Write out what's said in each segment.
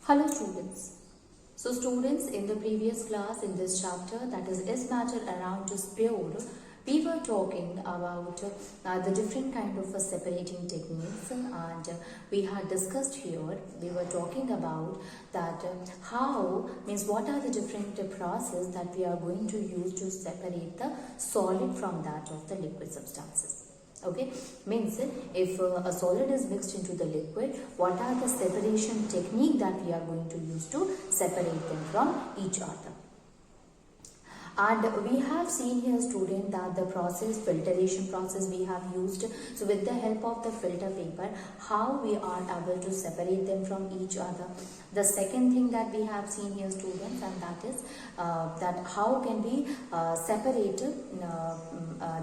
Hello students. So students, in the previous class in this chapter, that is matter around just pure, we were talking about the different kind of separating techniques, and we had discussed here, we were talking about that how means what are the different process that we are going to use to separate the solid from that of the liquid substances. Okay, means if a solid is mixed into the liquid, what are the separation technique that we are going to use to separate them from each other? And we have seen here, student, that the process, filtration process we have used. So with the help of the filter paper, how we are able to separate them from each other. The second thing that we have seen here, students, and that is that how can we separate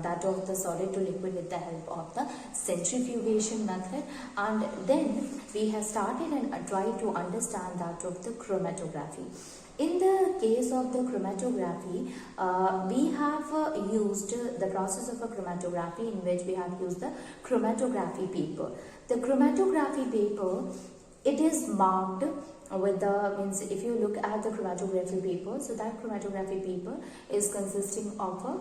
that of the solid to liquid with the help of the centrifugation method. And then we have started and tried to understand that of the chromatography. In the case of the chromatography, we have used the process of a chromatography in which we have used the chromatography paper. The chromatography paper, it is marked with the, means if you look at the chromatography paper, so that chromatography paper is consisting of a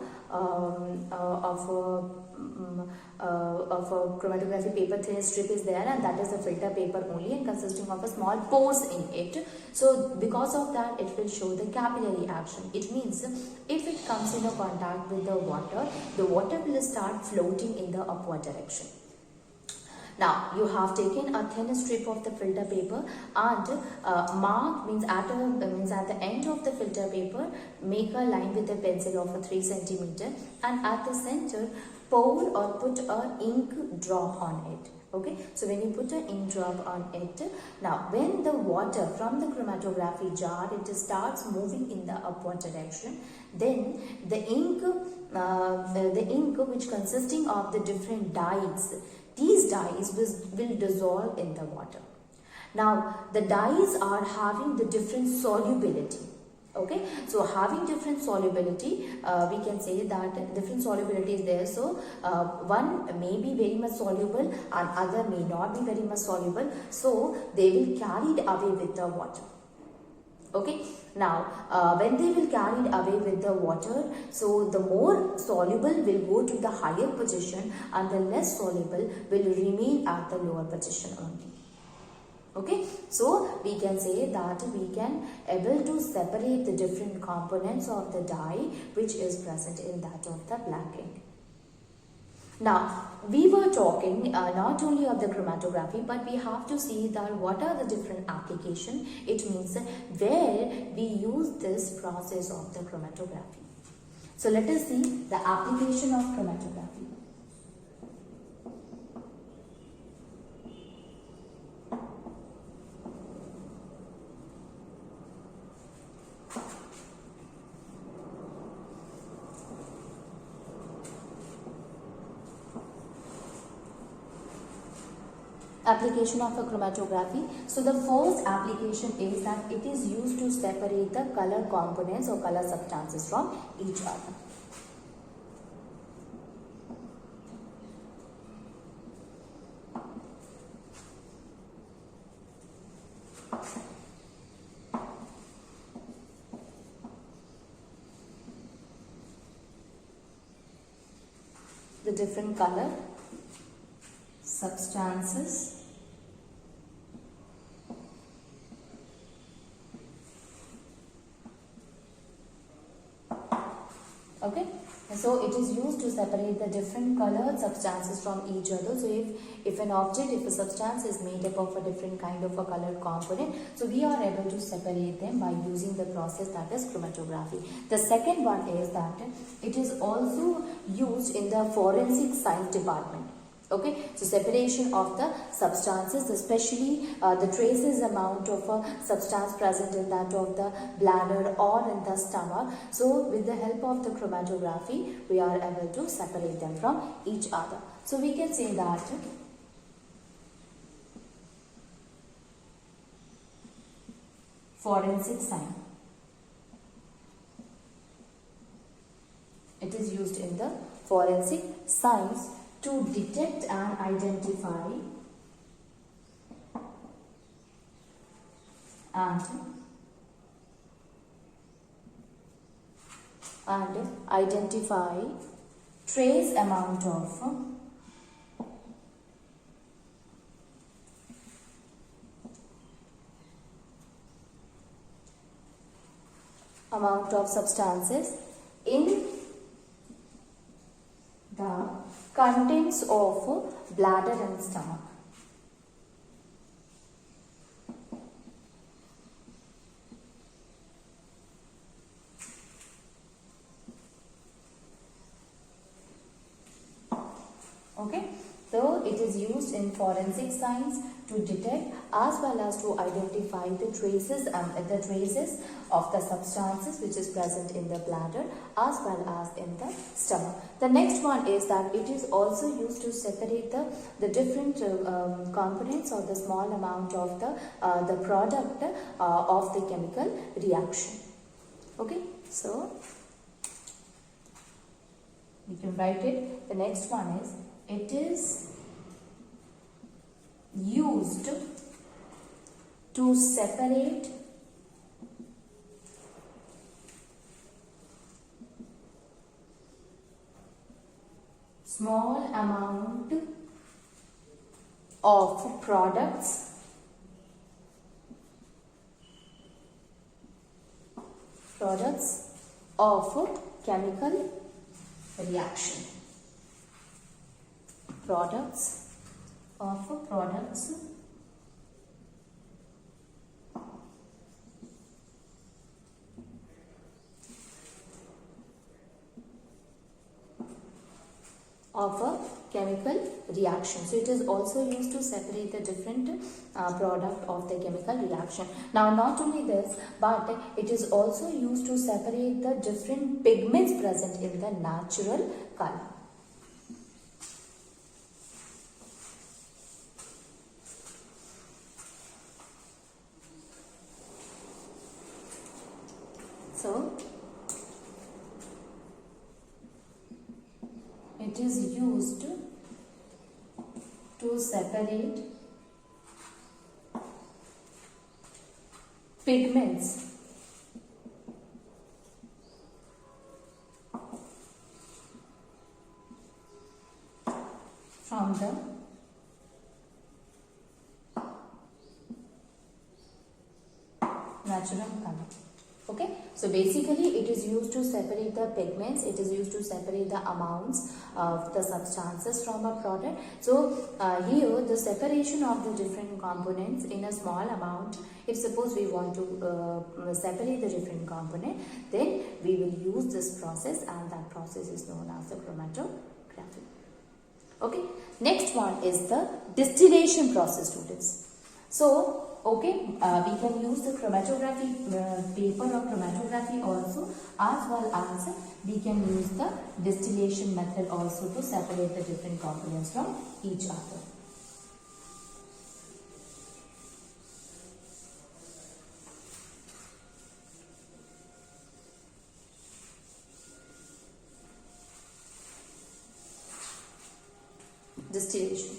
chromatography paper thin strip is there, and that is the filter paper only, and consisting of a small pores in it. So because of that, it will show the capillary action. It means if it comes in a contact with the water will start floating in the upward direction. Now you have taken a thin strip of the filter paper and mark, means at the end of the filter paper, make a line with a pencil of a 3 cm, and at the center pour or put a ink drop on it. Okay, so when you put an ink drop on it, now when the water from the chromatography jar, it starts moving in the upward direction, then the ink which consisting of the different dyes, these dyes will dissolve in the water. Now the dyes are having the different solubility. Okay, so having different solubility, we can say that different solubility is there. So one may be very much soluble and other may not be very much soluble. So they will carried away with the water. Okay, now when they will carried away with the water, so the more soluble will go to the higher position and the less soluble will remain at the lower position only. Okay, so we can say that we can able to separate the different components of the dye which is present in that of the black ink. Now, we were talking not only of the chromatography, but we have to see that what are the different application. It means where we use this process of the chromatography. So let us see the application of chromatography. Application of a chromatography. So the first application is that it is used to separate the color components or color substances from each other. The different color substances okay, so it is used to separate the different colored substances from each other. So if an object, if a substance is made up of a different kind of a colored component, so we are able to separate them by using the process that is chromatography. The second one is that it is also used in the forensic science department. Okay, so separation of the substances, especially the traces amount of a substance present in that of the bladder or in the stomach. So with the help of the chromatography, we are able to separate them from each other. So we can say that forensic science, it is used in the forensic science to detect and identify and identify trace amount of substances in the contents of bladder and stomach. Okay, so it is used in forensic science to detect as well as to identify the traces of the substances which is present in the bladder as well as in the stomach. The next one is that it is also used to separate the different components or the small amount of the product of the chemical reaction. Okay, so we can write it. The next one is it is used to separate small amount of products of chemical reaction. Products of a chemical reaction. So it is also used to separate the different product of the chemical reaction. Now not only this, but it is also used to separate the different pigments present in the natural color. So it is used to separate pigments from the natural color. Okay, so basically it is used to separate the pigments, it is used to separate the amounts of the substances from a product. So here the separation of the different components in a small amount, if suppose we want to separate the different component, then we will use this process, and that process is known as the chromatography. Okay, next one is the distillation process, students. So okay, we can use the chromatography paper or chromatography also, as well as we can use the distillation method also to separate the different components from each other. Distillation.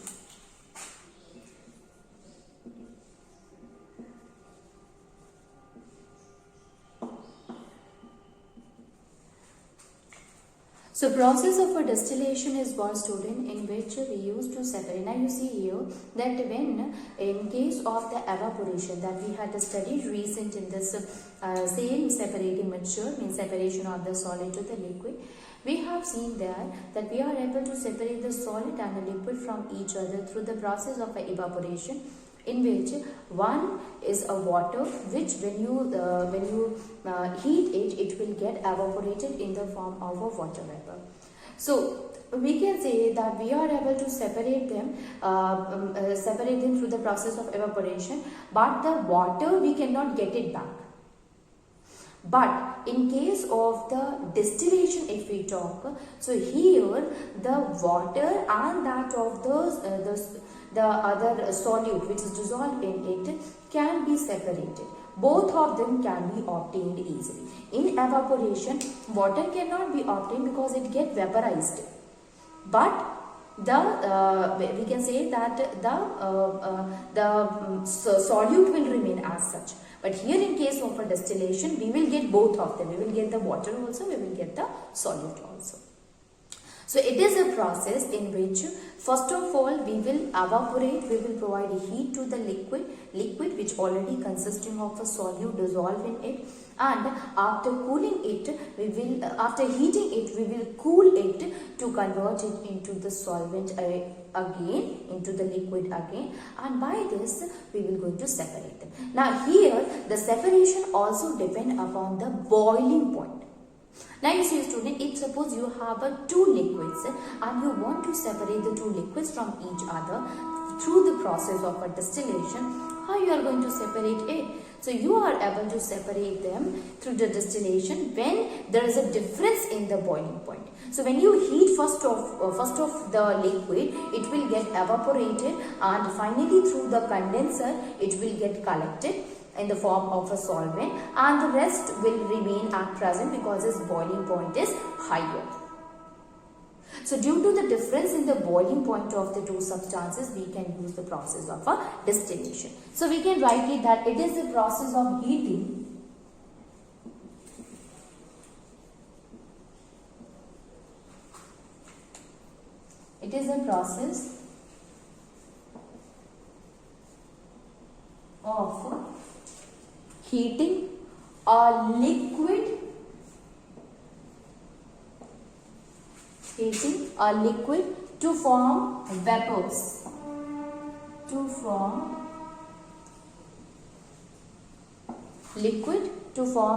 So process of a distillation is one, student, in which we used to separate. Now you see here that when in case of the evaporation that we had studied recent in this same separating mixture, means separation of the solid to the liquid, we have seen there that we are able to separate the solid and the liquid from each other through the process of evaporation, in which one is a water, which when you heat it, it will get evaporated in the form of a water vapor. So we can say that we are able to separate them through the process of evaporation, but the water we cannot get it back. But in case of the distillation, if we talk, so here the water and that of the other solute which is dissolved in it can be separated. Both of them can be obtained easily. In evaporation, water cannot be obtained because it gets vaporized. But we can say that the solute will remain as such. But of a distillation, we will get both of them. We will get the water also, we will get the solute also. So it is a process in which first of all we will evaporate, we will provide heat to the liquid which already consisting of a solute dissolved in it, and after cooling it, after heating it, we will cool it to convert it into the solvent again, into the liquid again, and by this we will going to separate them. Now here the separation also depend upon the boiling point. Now you see student, if suppose you have two liquids and you want to separate the two liquids from each other through the process of a distillation, how you are going to separate it? So you are able to separate them through the distillation when there is a difference in the boiling point. So when you heat first of the liquid, it will get evaporated, and finally through the condenser it will get collected in the form of a solvent, and the rest will remain at present because its boiling point is higher. So due to the difference in the boiling point of the two substances, we can use the process of a distillation. So we can write it that it is the process of heating it is a process of heating a liquid to form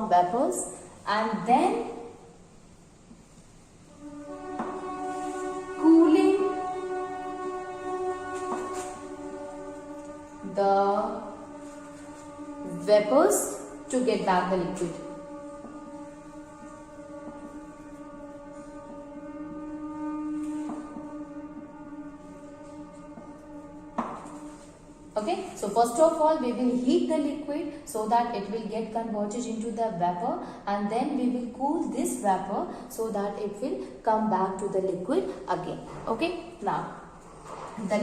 vapors, and then cooling the vapors to get back the liquid. Okay, so first of all we will heat the liquid so that it will get converted into the vapor, and then we will cool this vapor so that it will come back to the liquid again. Okay, now the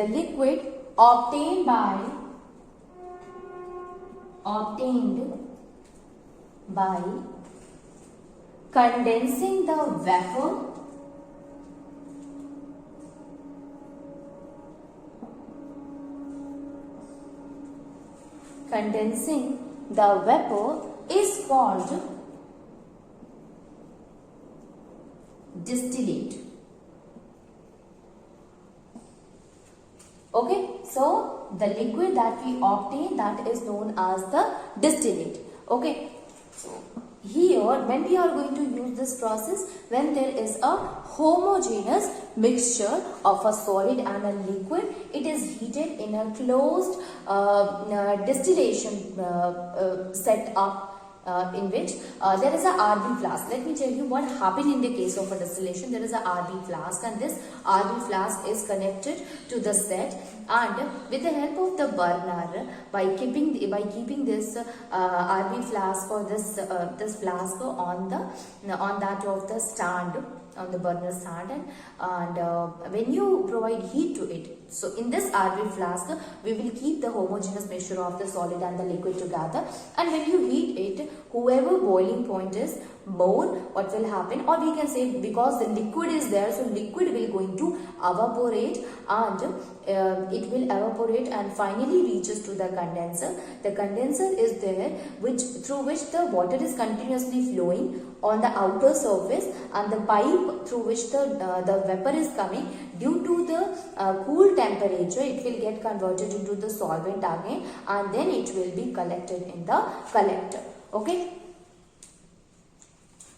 liquid obtained by condensing the vapor is called distillate. Okay, so the liquid that we obtain, that is known as the distillate. Okay, so here when we are going to use this process, when there is a homogeneous mixture of a solid and a liquid, it is heated in a closed distillation set up in which there is a RB flask. Let me tell you what happened in the case of a distillation. There is a RB flask, and this RB flask is connected to the set, and with the help of the burner, by keeping this RB flask or this flask on that of the stand, on the burner stand, and when you provide heat to it, so in this RB flask we will keep the homogeneous mixture of the solid and the liquid together, and when you heat it, whoever boiling point is more, what will happen, or we can say because the liquid is there, so liquid will going to evaporate, and it will evaporate and finally reaches to the condenser. The condenser is there through which the water is continuously flowing on the outer surface, and the pipe through which the vapor is coming, due to the cool temperature, it will get converted into the solvent again, and then it will be collected in the collector. Okay,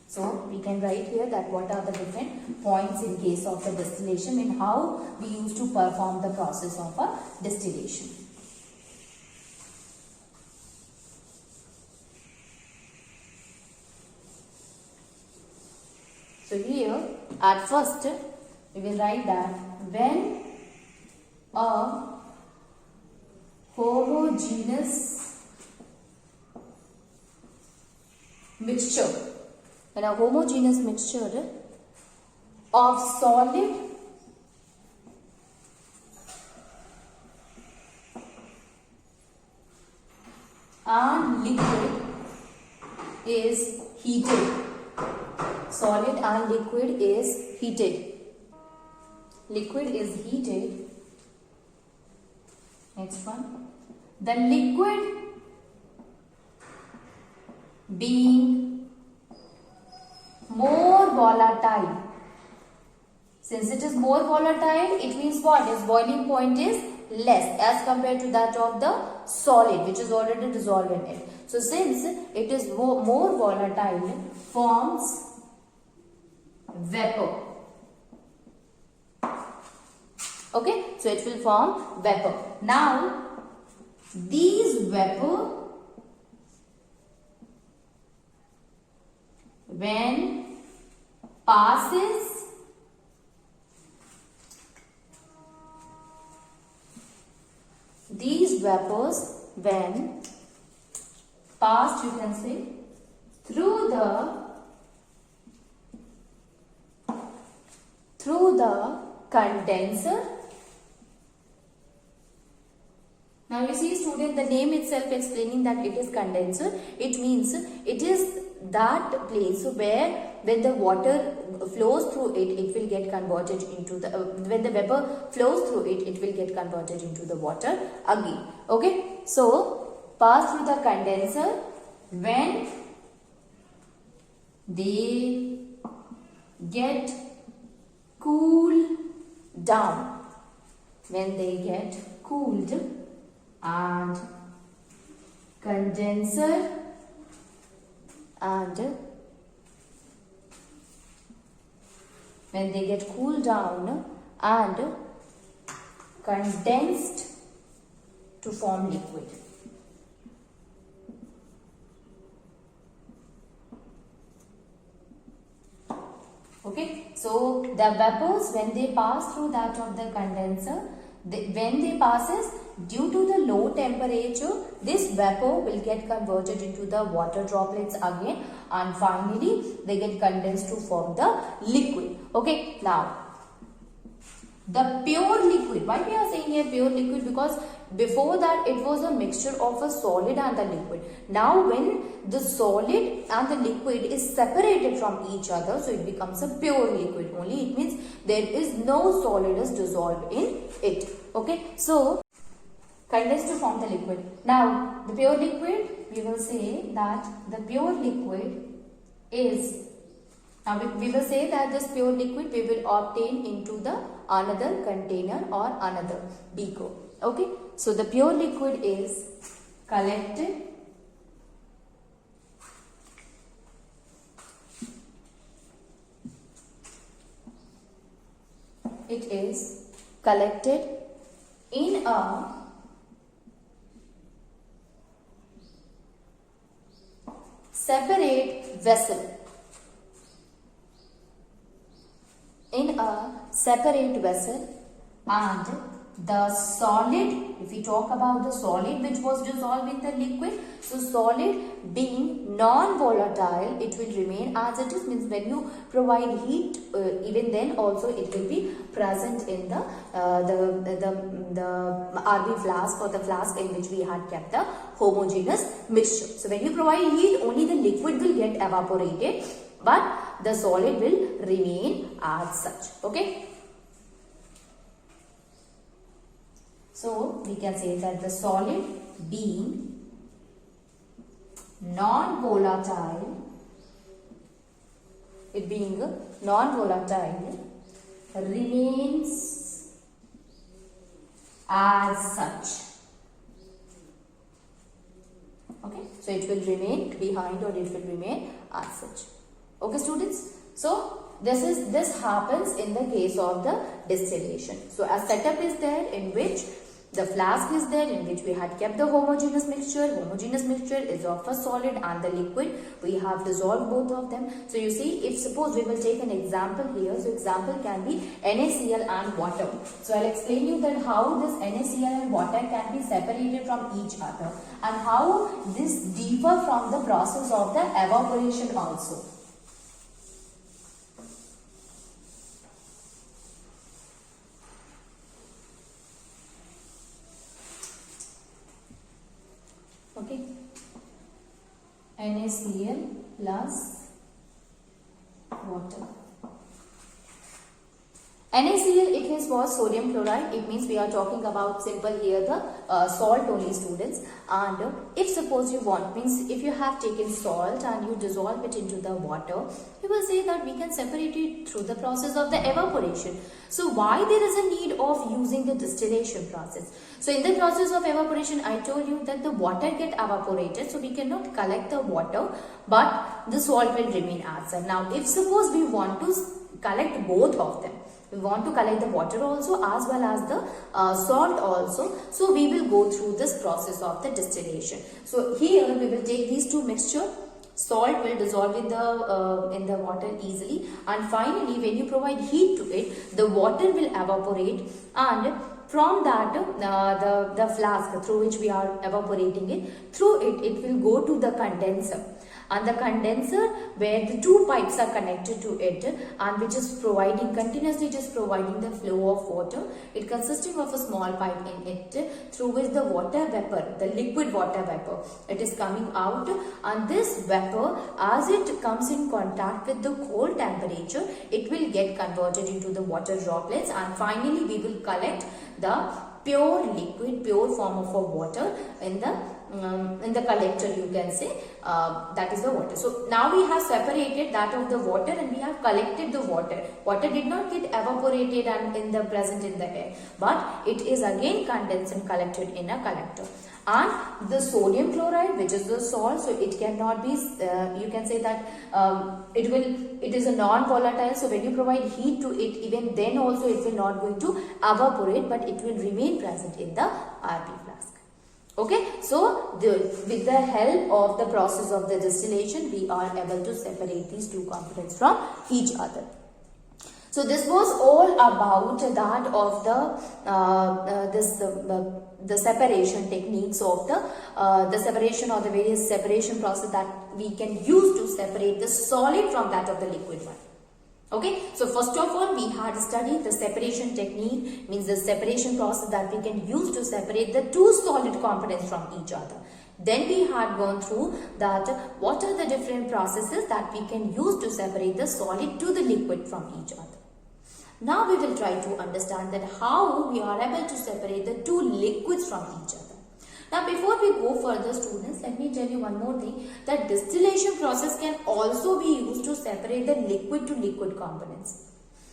so we can write here that what are the different points in case of the distillation and how we used to perform the process of a distillation. So here at first we will write that when a homogeneous mixture of solid liquid is heated. Solid and liquid is heated. Liquid is heated. Next one. The liquid being more volatile. Since it is more volatile, it means what? Its boiling point is less as compared to that of the solid, which is already dissolved in it. So since it is more volatile, forms vapor. Okay, so it will form vapor. Now, these vapor, when passes these vapors, when passed, you can say, through the condenser. Now you see, student, the name itself explaining that it is condenser. It means it is that place where when the water flows through it, it will get converted into the when the vapor flows through it, it will get converted into the water again. Okay, so pass through the condenser when they get cooled down. When they get cooled, and condenser and when they get cooled down and condensed to form liquid. Okay, so the vapors, when they pass through that of the condenser, when they passes, due to the low temperature, this vapor will get converted into the water droplets again, and finally they get condensed to form the liquid. Okay, now the pure liquid. Why we are saying here pure liquid? Because before that it was a mixture of a solid and the liquid. Now when the solid and the liquid is separated from each other, so it becomes a pure liquid only. It means there is no solid is dissolved in it. Okay, so condensed to form the liquid. Now the pure liquid, we will say that the pure liquid is, now we will say that this pure liquid we will obtain into the another container or another beaker. Okay, so the pure liquid is collected in a separate vessel. And the solid, if we talk about the solid which was dissolved in the liquid, so solid being non-volatile, it will remain as it is. Means when you provide heat, even then also it will be present in the RB flask or the flask in which we had kept the homogeneous mixture. So when you provide heat, only the liquid will get evaporated, but the solid will remain as such. Okay. So we can say that the solid being non-volatile, it being non-volatile, remains as such. Okay, so it will remain behind or it will remain as such. Okay, students. So this happens in the case of the distillation. So a setup is there in which the flask is there in which we had kept the homogeneous mixture. Homogeneous mixture is of a solid and the liquid. We have dissolved both of them. So you see, if suppose we will take an example here. So example can be NaCl and water. So I'll explain you that how this NaCl and water can be separated from each other and how this differ from the process of the evaporation also. Okay. NaCl plus water. NaCl, it means what? Sodium chloride. It means we are talking about simple here the salt only, students. And if suppose you want, means if you have taken salt and you dissolve it into the water, you will say that we can separate it through the process of the evaporation. So why there is a need of using the distillation process? So in the process of evaporation, I told you that the water get evaporated, so we cannot collect the water, but the salt will remain outside. Now if suppose we want to collect both of them, we want to collect the water also as well as the salt also, so we will go through this process of the distillation. So here we will take these two mixture. Salt will dissolve in the water easily, and finally when you provide heat to it, the water will evaporate, and from that the flask through which we are evaporating it, through it will go to the condenser. And the condenser, where the two pipes are connected to it and which is providing continuously, it is providing the flow of water. It consisting of a small pipe in it through which the water vapor, the liquid water vapor, it is coming out, and this vapor, as it comes in contact with the cold temperature, it will get converted into the water droplets, and finally we will collect the pure liquid, pure form of a water in the collector, you can say, that is the water. So now we have separated that of the water and we have collected the water. Water did not get evaporated and in the present in the air, but it is again condensed and collected in a collector. And the sodium chloride, which is the salt, so it cannot be, you can say that it is a non-volatile, so when you provide heat to it, even then also it will not going to evaporate, but it will remain present in the RP flask. Okay, so with the help of the process of the distillation, we are able to separate these two components from each other. So this was all about that of the separation techniques of the separation or the various separation process that we can use to separate the solid from that of the liquid one. Okay, so first of all we had studied the separation technique, means the separation process that we can use to separate the two solid components from each other. Then we had gone through that what are the different processes that we can use to separate the solid to the liquid from each other. Now we will try to understand that how we are able to separate the two liquids from each other. Now before we go further, students, let me tell you one more thing, that distillation process can also be used to separate the liquid to liquid components.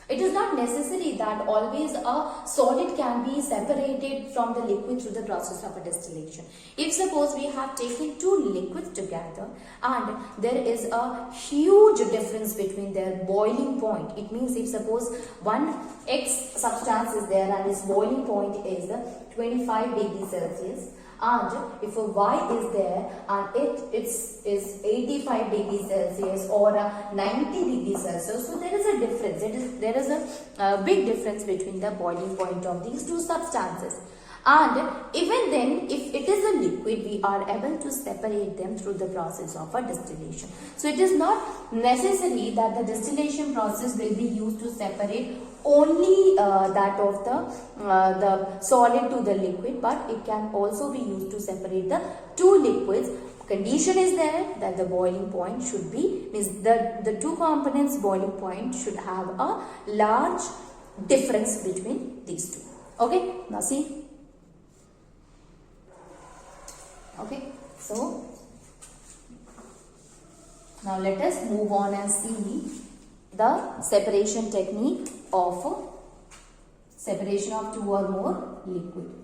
It is not necessary that always a solid can be separated from the liquid through the process of a distillation. If suppose we have taken two liquids together and there is a huge difference between their boiling point, it means if suppose one X substance is there and its boiling point is 25 degrees Celsius, and if a Y is there and it is 85 degrees Celsius or 90 degrees Celsius, so there is a difference. There is a big difference between the boiling point of these two substances. And even then, if it is a liquid, we are able to separate them through the process of a distillation. So it is not necessary that the distillation process will be used to separate only that of the solid to the liquid, but it can also be used to separate the two liquids. Condition is there that the boiling point should be, means the two components boiling point should have a large difference between these two. Okay, now see. Okay, so now let us move on and see the separation technique of separation of two or more liquid.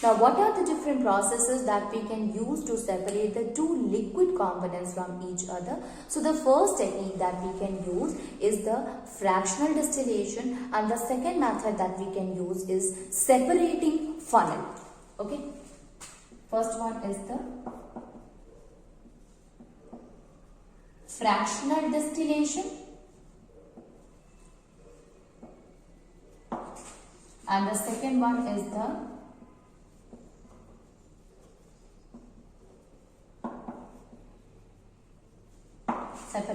Now, what are the different processes that we can use to separate the two liquid components from each other? So, the first technique that we can use is the fractional distillation, and the second method that we can use is separating funnel. Okay. First one is the fractional distillation, and the second one is the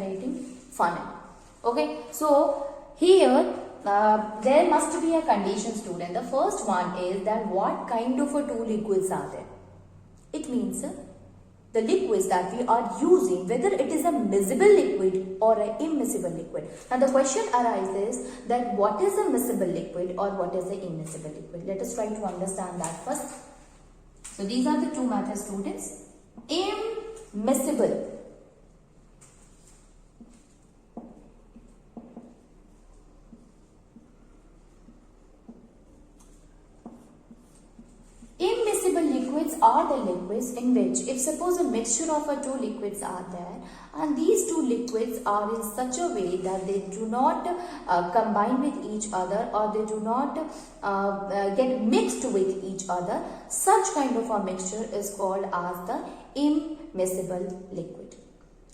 separating funnel. Okay, so here there must be a condition, student. The first one is that what kind of a two liquids are there? It means the liquids that we are using, whether it is a miscible liquid or an immiscible liquid. Now the question arises that what is a miscible liquid or what is an immiscible liquid? Let us try to understand that first. So these are the two methods, students. Immiscible. Immiscible liquids are the liquids in which, if suppose a mixture of two liquids are there and these two liquids are in such a way that they do not combine with each other or they do not get mixed with each other, such kind of a mixture is called as the immiscible liquid.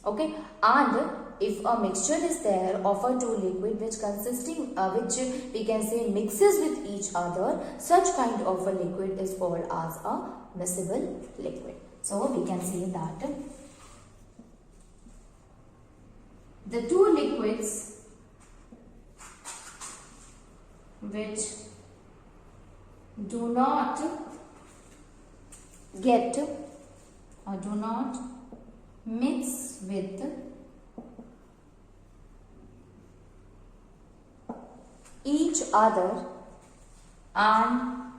Okay, and if a mixture is there of a two liquid which we can say mixes with each other, such kind of a liquid is called as a miscible liquid. So we can say that the two liquids which do not get or do not mix with each other and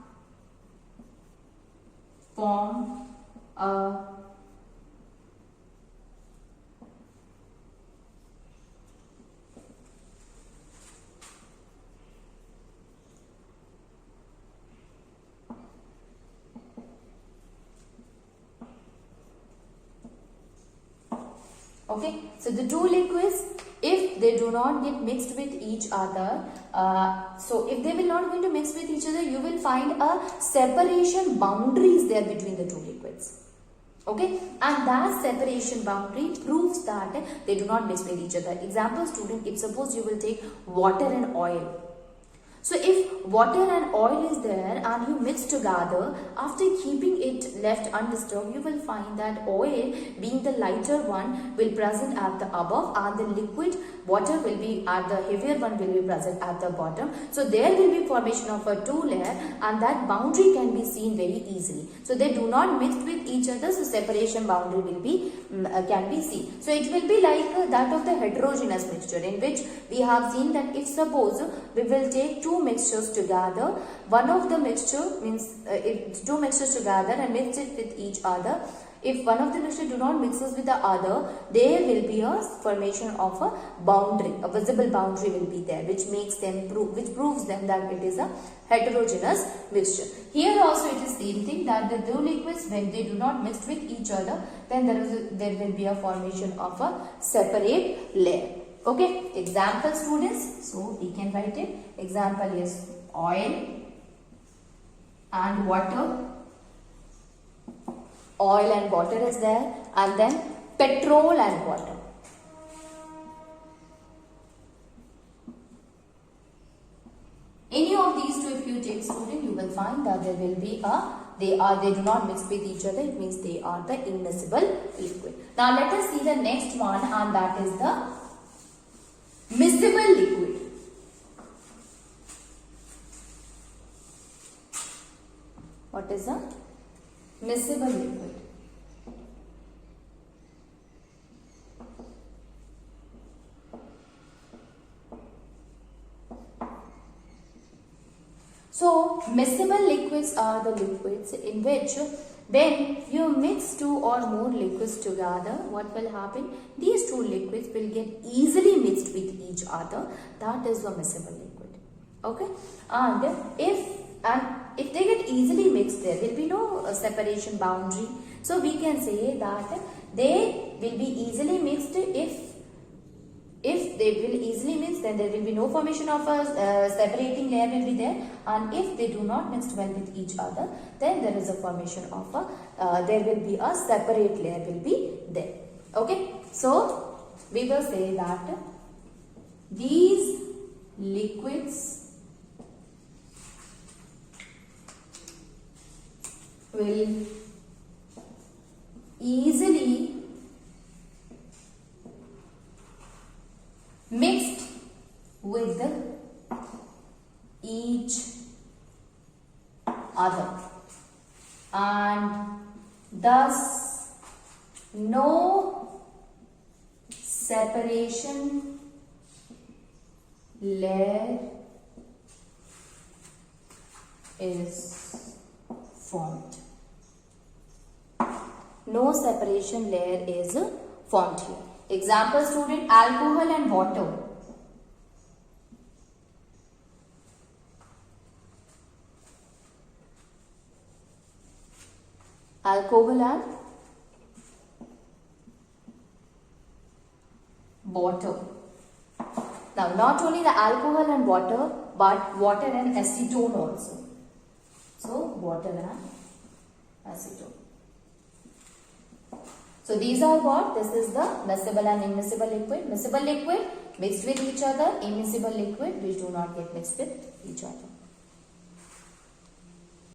form a okay, so the two liquids, if they do not get mixed with each other, so if they will not going to mix with each other, you will find a separation boundaries there between the two liquids. Okay, and that separation boundary proves that they do not mix with each other. Example, student, if suppose you will take water and oil. So if water and oil is there and you mix together, after keeping it left undisturbed, you will find that oil, being the lighter one, will present at the above and the liquid water will be at the heavier one, will be present at the bottom. So there will be formation of a two layer and that boundary can be seen very easily. So they do not mix with each other, so separation boundary will be can be seen. So it will be like that of the heterogeneous mixture, in which we have seen that if suppose we will take two mixtures together, one of the mixture means if two mixtures together and mix it with each other, if one of the mixture do not mixes with the other, there will be a formation of a boundary, a visible boundary will be there, which makes them which proves them that it is a heterogeneous mixture. Here also it is same thing, that the two liquids, when they do not mix with each other, then there will be a formation of a separate layer. Okay, example, students, so we can write it. Example is oil and water. Oil and water is there, and then petrol and water. Any of these two, if you take, student, you will find that there will be they do not mix with each other. It means they are the immiscible liquid. Now let us see the next one, and that is the miscible liquid. What is a miscible liquid? So miscible liquids are the liquids in which when you mix two or more liquids together, what will happen? These two liquids will get easily mixed with each other. That is a miscible liquid. Okay, and if they get easily mixed, there will be no separation boundary. So we can say that they will be easily mixed. If they will easily mix, then there will be no formation of a separating layer will be there. And if they do not mix well with each other, then there is a formation of there will be a separate layer will be there. Okay, so we will say that these liquids will easily other, and thus no separation layer is formed. No separation layer is formed here. Example student, alcohol and water. Alcohol and water. Now not only the alcohol and water, but water and acetone also. So water and acetone. So these are what? This is the miscible and immiscible liquid. Miscible liquid mixed with each other, immiscible liquid which do not get mixed with each other.